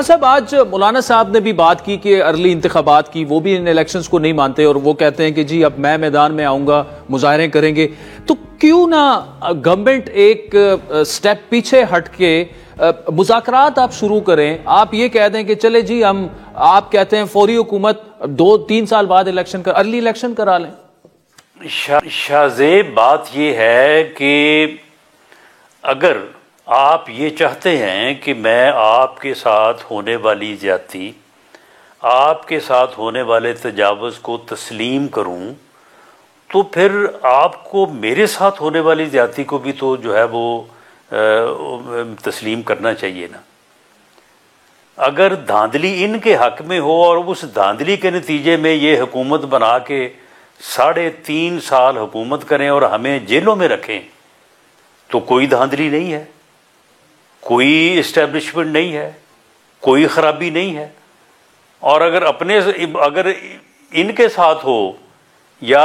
राना साहब, आज मौलाना साहब ने भी बात की कि अर्ली इंतखाबात की, वो भी इन इलेक्शंस को नहीं मानते और वो कहते हैं कि जी अब मैं मैदान में आऊंगा, मुजाहरे करेंगे। तो क्यों ना गवर्नमेंट एक स्टेप पीछे हट के मुज़ाकरात आप शुरू करें। आप ये कह दें कि चले जी हम, आप कहते हैं फौरी हुकूमत 2-3 साल बाद इलेक्शन कर, अर्ली इलेक्शन करा लें। शाहजेब, बात ये है कि अगर आप ये चाहते हैं कि मैं आपके साथ होने वाली ज्यादती, आपके साथ होने वाले तजावुज़ को तस्लीम करूं, तो फिर आपको मेरे साथ होने वाली ज्यादती को भी तो जो है वो तस्लीम करना चाहिए ना। अगर धांधली इनके हक में हो और उस धांधली के नतीजे में ये हुकूमत बना के 3.5 साल हुकूमत करें और हमें जेलों में रखें, तो कोई धांधली नहीं है, कोई इस्टेब्लिशमेंट नहीं है, कोई खराबी नहीं है। और अगर इनके साथ हो या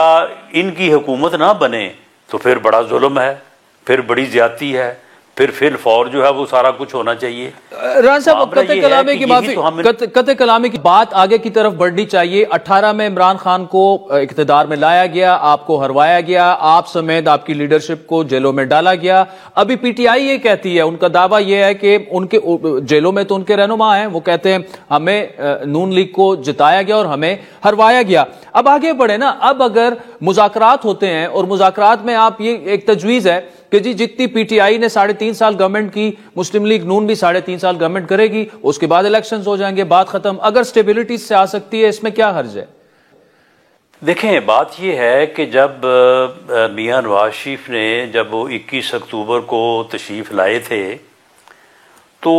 इनकी हुकूमत ना बने तो फिर बड़ा जुल्म है, फिर बड़ी ज्यादती है, फिर फौर जो है वो सारा कुछ होना चाहिए। राना साहब, कते कलामे की बात आगे की तरफ बढ़नी चाहिए। 18 में इमरान खान को इख्तिदार में लाया गया, आपको हरवाया गया, आप समेत आपकी लीडरशिप को जेलों में डाला गया। अभी पीटीआई ये कहती है, उनका दावा यह है कि उनके जेलों में तो उनके रहनुमा हैं, वो कहते हैं हमें नून लीग को जिताया गया और हमें हरवाया गया। अब आगे बढ़े ना, अब अगर मुज़ाकरात होते हैं और मुज़ाकरात में आप ये एक तजवीज़ है कि जी जितनी पीटीआई ने 3.5 साल गवर्नमेंट की, मुस्लिम लीग नून भी 3.5 साल गवर्नमेंट करेगी, उसके बाद इलेक्शंस हो जाएंगे, बात खत्म। अगर स्टेबिलिटी से आ सकती है, इसमें क्या हर्ज है? देखें, बात यह है कि जब मियां नवाज शरीफ ने जब वो 21 अक्टूबर को तशरीफ लाए थे, तो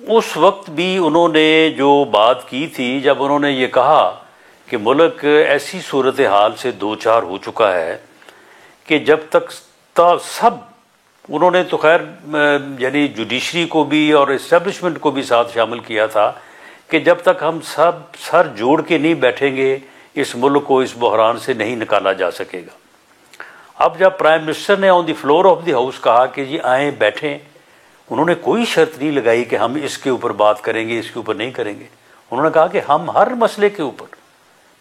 उस वक्त भी उन्होंने जो बात की थी, जब उन्होंने ये कहा कि मुल्क ऐसी सूरत हाल से दो चार हो चुका है कि जब तक सब, उन्होंने तो खैर यानी जुडिशरी को भी और इस्टेब्लिशमेंट को भी साथ शामिल किया था कि जब तक हम सब सर जोड़ के नहीं बैठेंगे, इस मुल्क को इस बहरान से नहीं निकाला जा सकेगा। अब जब प्राइम मिनिस्टर ने on the floor of the house कहा कि जी आए बैठें, उन्होंने कोई शर्त नहीं लगाई कि हम इसके ऊपर बात करेंगे, इसके ऊपर नहीं करेंगे। उन्होंने कहा कि हम हर मसले के ऊपर,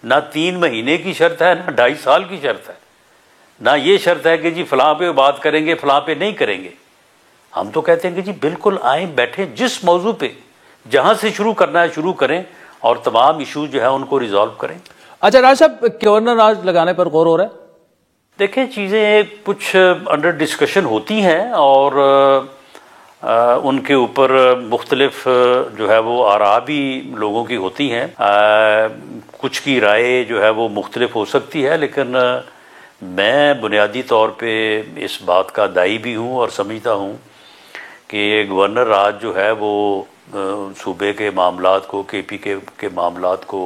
ना 3 महीने की शर्त है, ना 2.5 साल की शर्त है, ना ये शर्त है कि जी फलां पे बात करेंगे, फलां पे नहीं करेंगे। हम तो कहते हैं कि जी बिल्कुल आए बैठें, जिस मौजू पे जहां से शुरू करना है शुरू करें और तमाम इशूज जो है उनको रिजॉल्व करें। अच्छा राज साहब, गवर्नर राज लगाने पर गौर हो रहा है? देखें, चीज़ें कुछ अंडर डिस्कशन होती हैं और उनके ऊपर मुख्तलिफ जो है वो आरा भी लोगों की होती हैं। कुछ की राय जो है वो मुख्तलिफ हो सकती है, लेकिन मैं बुनियादी तौर पे इस बात का दाई भी हूँ और समझता हूँ कि गवर्नर राज जो है वो सूबे के मामलात को, केपी के मामलात को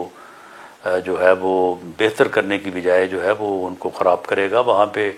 जो है वो बेहतर करने की बजाय जो है वो उनको ख़राब करेगा। वहाँ पे